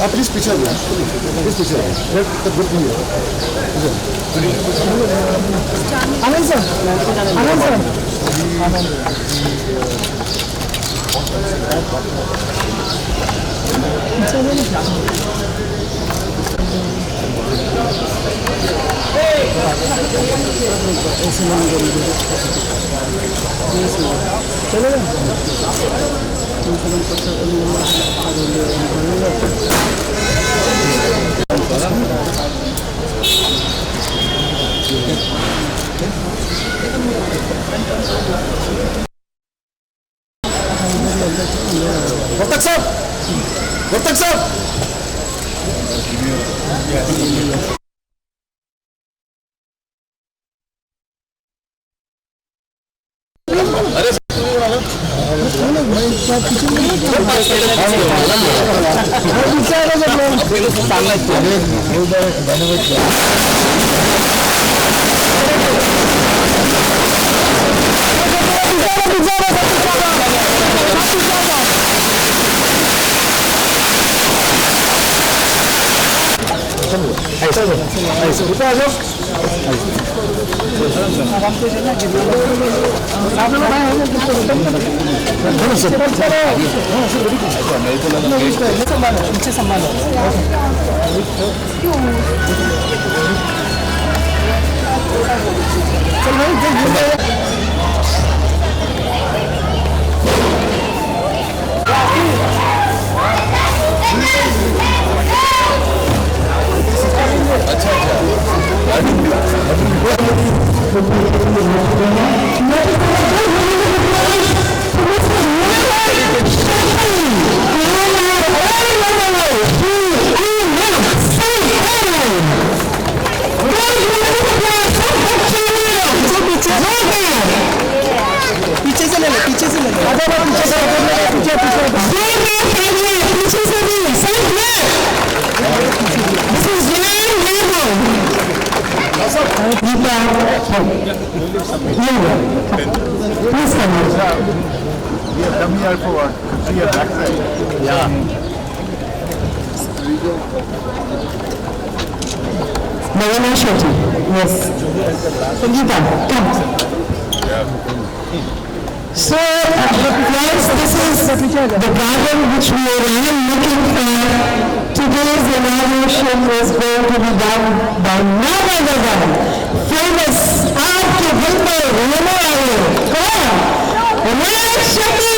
आप प्लीज पीछे आनंद सर वर्तक साहब come here for see your backside. Yeah. Nayana Shetty. Yes. Sangeeta, come. So, friends, this is the garden which we are looking for. Today's inauguration is going to be done by none other than famous art के बिल्कुल लेने वाले कौन? Nayana Shetty.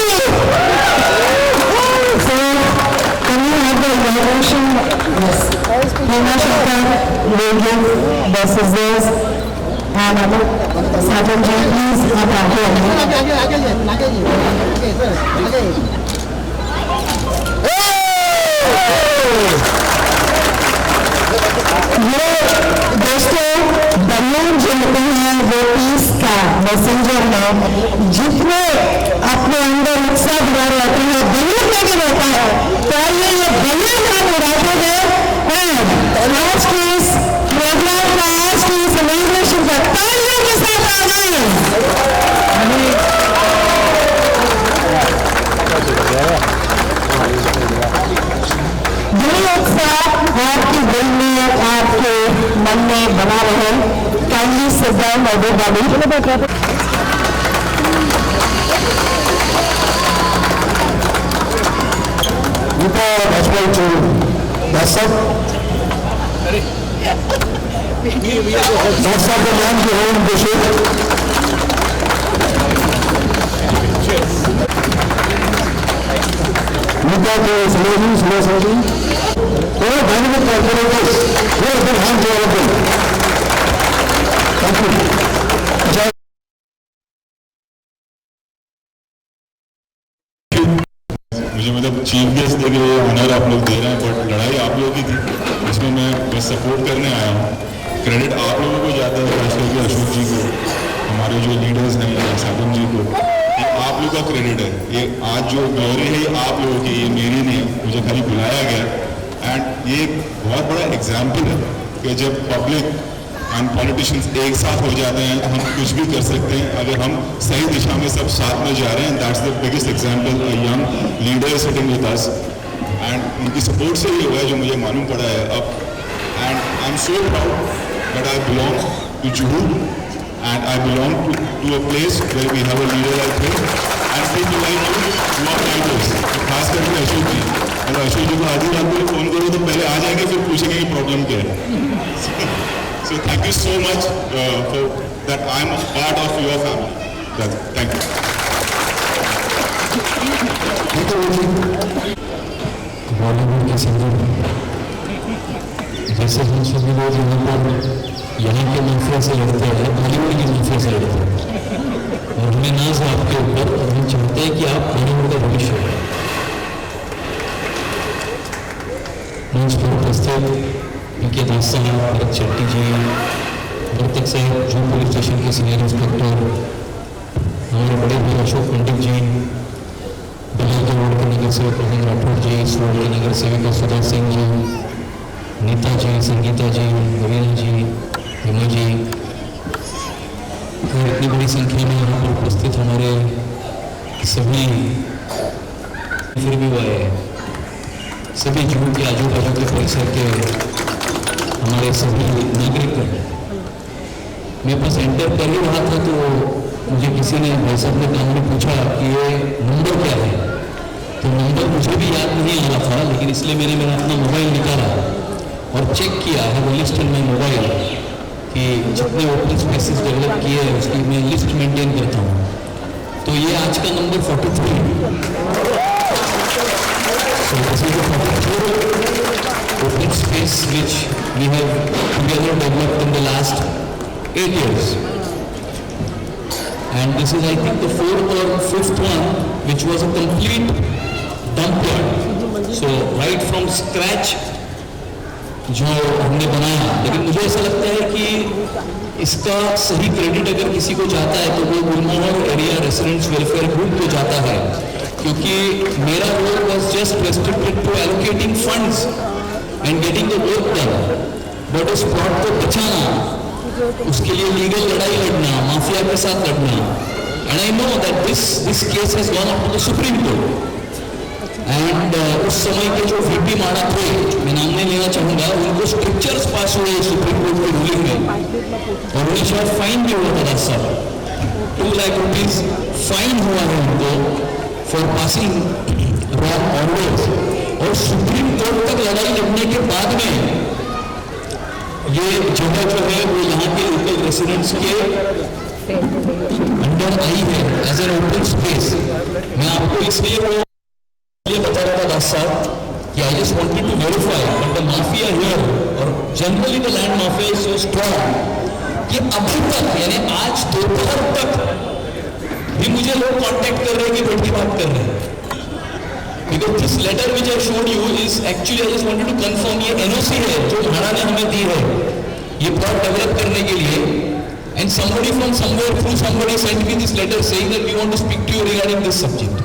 So, can you have the inauguration? Yes. Nayana Shetty will give the scissors. And Sajan ji, please आप आगे ये दोस्तों balloon जो होते हैं वो इसका मैसेंजर है जितने अपने अंदर उत्साह भरा रहता है बलून में भी रहता है तो ये बलून हम उड़ाते हैं और आज की इस प्रोग्राम का आज की इस सेलिब्रेशन का तालियों के साथ आ गए ये उत्साह आपके दिल में आपके मन में बना रहे काइंडली सिट डाउन एवरीबॉडी दर्शक नाम की होम घोषित मुद्दा के समझी और धन्यवाद कॉर्पोरेटर्स वो एकदम हम थैंक यू मुझे मतलब चीफ गेस्ट देके ऑनर आप लोग दे रहे हैं बट लड़ाई आप लोगों की थी इसमें मैं बस सपोर्ट करने आया हूँ क्रेडिट आप लोगों को जाता है खास करके अशोक जी को हमारे जो लीडर्स हैं साधन जी को ये आप लोग का क्रेडिट है ये आज जो ग्लोरी है ये आप लोगों की ये मेरी नहीं है मुझे खाली बुलाया गया एंड ये एक बहुत बड़ा एग्जाम्पल है कि जब पब्लिक एंड पॉलिटिशियंस एक साथ हो जाते हैं तो हम कुछ भी कर सकते हैं अगर हम सही दिशा में सब साथ में जा रहे हैं. That's the biggest example. Young leader sitting with us and उनकी सपोर्ट से ही हुआ है जो मुझे मालूम पड़ा है अब. And I am so proud that I belong to Juhu and I belong to a place where we have a leader like him and people like him who are writers. खास करके अशोक जी. अगर अशोक जी को आधी रात को फोन करो तो पहले आ जाएंगे फिर पूछेंगे कि प्रॉब्लम क्या है. So thank you so much for that I'm a part of your family. Thank you. Bollywood के सिंगर जैसे हम सभी लोग यहाँ के माफिया से लड़ते हैं, बॉलीवुड की माफिया से लड़ते हैं और हमें नाज है आपके ऊपर और हम चाहते हैं कि आप बॉलीवुड का भविष्य हो. मंच पर उपस्थित उनके दास साहब, भरत शेट्टी जी, मृतक साहब जो पुलिस स्टेशन के सीनियर इंस्पेक्टर, हमारे बड़े भाई अशोक पंडित जी, बलिया वार्ड के नगर सेवक प्रवीण राठौर जी, इस वार्ड के नगर सेविका सुधा सिंह जी, नीता जी, संगीता जी, रवीना जी, हिमा जी और इतनी बड़ी संख्या में यहाँ पर उपस्थित हमारे सभी फिर भी हुए सभी जुहू के आजू बाजू के परिसर के हमारे सभी नागरिक. मेरे पास एंटर कर ही रहा था तो मुझे किसी ने भाई साहब ने काम में पूछा कि ये नंबर क्या है. तो नंबर मुझे भी याद नहीं आ रहा था लेकिन इसलिए मैंने मेरा अपना मोबाइल निकाला और चेक किया है लिस्ट इन माई मोबाइल कि जितने ओपन स्पेसेस डेवलप किए हैं उसकी मैं लिस्ट मेंटेन करता हूँ. तो ये आज का number 43. So this is the 44th open space which we have together developed in the last 8 years. And this is I think the 4th or 5th one which was a complete dump yard. So right from scratch जो हमने बनाया. लेकिन मुझे ऐसा लगता है कि इसका सही क्रेडिट अगर किसी को जाता है तो वो Gulmohar area residents welfare group को जाता है क्योंकि मेरा role was just restricted to allocating funds and getting the work done. But उस प्लॉट को बचाना, उसके लिए लीगल लड़ाई लड़ना, माफिया के साथ लड़ना. And I know that this case has gone up to the supreme court. And उस समय के जो वीपी माड़ा थे, मैं नाम नहीं लेना चाहूंगा, उनको स्ट्रिक्चर्स पास हुए सुप्रीम कोर्ट की रूलिंग में और उन्हें शायद फाइन भी हुआ था सर. 2 लाख रुपीज फाइन हुआ है उनको फॉर पासिंग रॉन्ग ऑर्डर्स. और सुप्रीम कोर्ट तक लड़ाई लड़ने के बाद में ये जगह जो है वो यहाँ के लोकल रेसिडेंट्स के अंडर आई है एज एन ओपन स्पेस. मैं आपको इसलिए वो बता रहा था दास साहब कि I just wanted to verify that the mafia here और generally the land mafia is so strong कि अभी तक यानी आज दोपहर तक भी मुझे लोग कांटेक्ट कर रहे हैं कि बैठ की बात कर रहे हैं. Because this letter which I showed you is actually I just wanted to confirm ये एनओसी है जो भाड़ा ने हमें दी है ये प्लॉट डेवलप करने के लिए. And somebody from somewhere through somebody sent me this letter saying that we want to speak to you regarding this subject.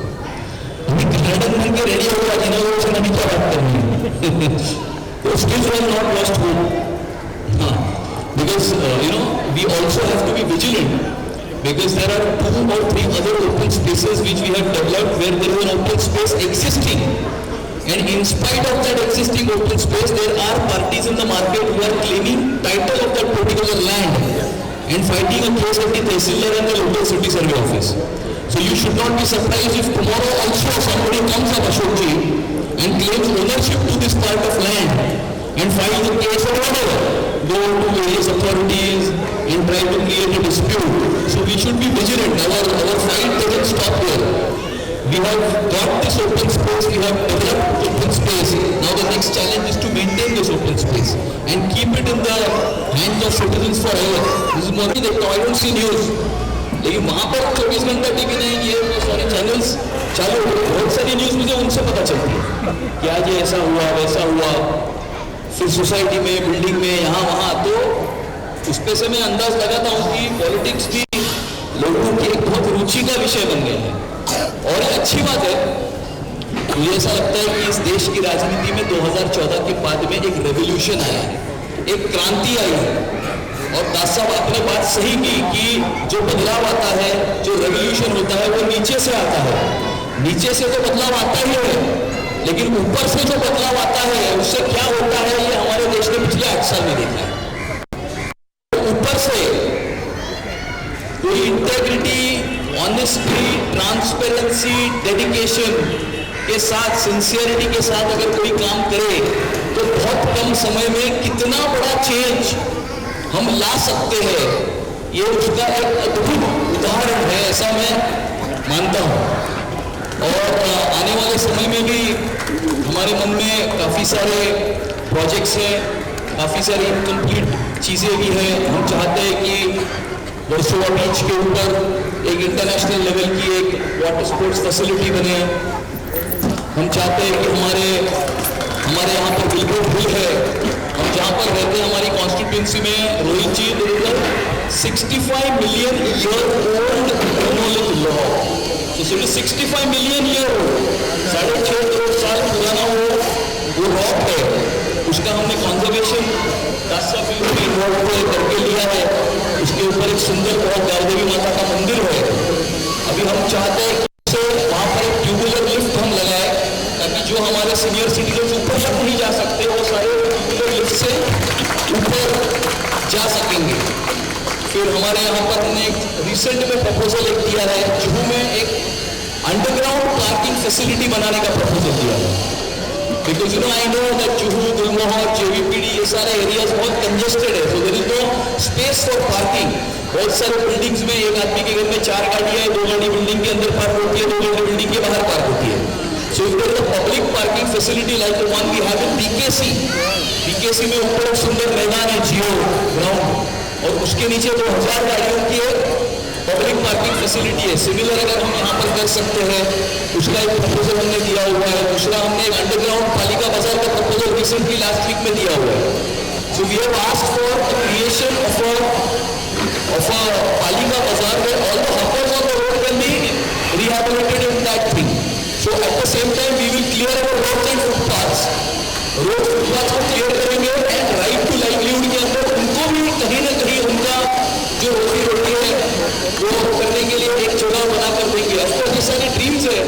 Garden बन के रेडी होगा जिन्होंने से नहीं क्या बात करनी है. तो still we are not lost hope. हाँ, because you know we also have to be vigilant because there are 2 or 3 other open spaces which we have developed where there is an open space existing, and in spite of that existing open space there are parties in the market who are claiming title of that particular land and fighting a case at the Tehsildar and the local city survey office. So you should not be surprised if tomorrow also somebody comes up, Ashok ji, and claims ownership to this part of land and files a case or whatever, go to various authorities and try to create a dispute. So we should be vigilant. Our fight doesn't stop there. We have got this open space, we have developed open space. Now the next challenge is to maintain this open space and keep it in the hands of citizens forever. This is more than I don't see news. लेकिन वहाँ पर 24 घंटा TV नहीं, ये सारे channels चालू हो गए. बहुत सारी न्यूज़ मुझे उनसे पता चलती है कि आज ये ऐसा हुआ वैसा हुआ, फिर सोसाइटी में बिल्डिंग में यहाँ वहाँ. तो उस पे से मैं अंदाज लगाता हूँ कि पॉलिटिक्स भी लोगों की एक बहुत रुचि का विषय बन गया है. और ये अच्छी बात है मुझे ऐसा लगता है कि इस देश की राजनीति में 2014 के बाद में एक रेवोल्यूशन आया है, एक क्रांति आई है। और दास साहब आपने बात सही की कि जो बदलाव आता है, जो रेवोल्यूशन होता है, वो नीचे से आता है। नीचे से तो बदलाव आता ही है, लेकिन ऊपर से जो बदलाव आता है उससे क्या होता है, ये हमारे देश ने पिछले 8 साल में देखा है। ऊपर से कोई इंटेग्रिटी, ऑनेस्टी, ट्रांसपेरेंसी, डेडिकेशन के साथ, सिंसियरिटी के साथ अगर कोई काम करे तो बहुत कम समय में कितना बड़ा चेंज हम ला सकते हैं, ये उसका एक अद्भुत उदाहरण है, ऐसा मैं मानता हूँ। और आने वाले समय में भी हमारे मन में काफ़ी सारे प्रोजेक्ट्स हैं, काफ़ी सारी इनकम्प्लीट चीज़ें भी हैं। हम चाहते हैं कि वर्सोवा बीच के ऊपर एक इंटरनेशनल लेवल की एक वाटर स्पोर्ट्स फैसिलिटी बने। हम चाहते हैं कि हमारे यहाँ पर बिल्कुल हिल है, हम जहाँ पर रहते हैं हमारी कॉन्स्टिट्यूंसी में, रोहित जी, 65 million year old monolith law, तो 65 मिलियन ईयर ओल्ड, 6.5 करोड़ साल पुराना वो रॉक है, उसका हमने कॉन्जर्वेशन करके लिया है। उसके ऊपर एक सुंदर बहुत गारदेवी माता का मंदिर है। अभी हम चाहते हैं कि वहाँ पर एक ट्यूबुलर लिफ्ट हम लगाए, ताकि जो हमारे सीनियर सिटीजन ऊपर तक नहीं जा सकते वो सारे ट्यूबुलर लिफ्ट से ऊपर जा सकेंगे। फिर हमारे यहाँ पर हमने एक रिसेंट में प्रपोजल एक दिया है, जुहू में एक अंडरग्राउंड पार्किंग फैसिलिटी बनाने का प्रपोजल दिया है। Because you know I know that Juhu, Gulmohar, JVPD, ये सारे एरियाज बहुत कंजेस्टेड है, so there is no space for parking. बहुत सारे बिल्डिंग्स में एक आदमी के घर में 4 गाड़ियां है, 2 गाड़ी बिल्डिंग के अंदर पार्क होती है, 2 गाड़ी बिल्डिंग के बाहर पार्क होती है। So if there is a public parking facility like the one we have in BKC में ऊपर एक सुंदर मैदान है, जियो ग्राउंड, और उसके नीचे 2000 गाड़ियों की एक पब्लिक पार्किंग फैसिलिटी है। सिमिलर अगर हम यहाँ पर कर सकते हैं, उसका एक प्रपोजल हमने दिया हुआ है। दूसरा हमने एक अंडरग्राउंड पालिका बाजार का प्रपोजल रिसेंटली लास्ट वीक में दिया हुआ है। So we have asked for the creation of a Palika Bazaar where all the hoppers on the road can be rehabilitated in that thing. So at the same time we will clear our roads and footpaths. Road footpath को clear करेंगे and right to livelihood के अंदर उनको भी कहीं ना कहीं उनका जो रोजी रोटी है वो करने के लिए एक जगह बना कर देंगे। ऑफकोर्स ये सारी ड्रीम्स है।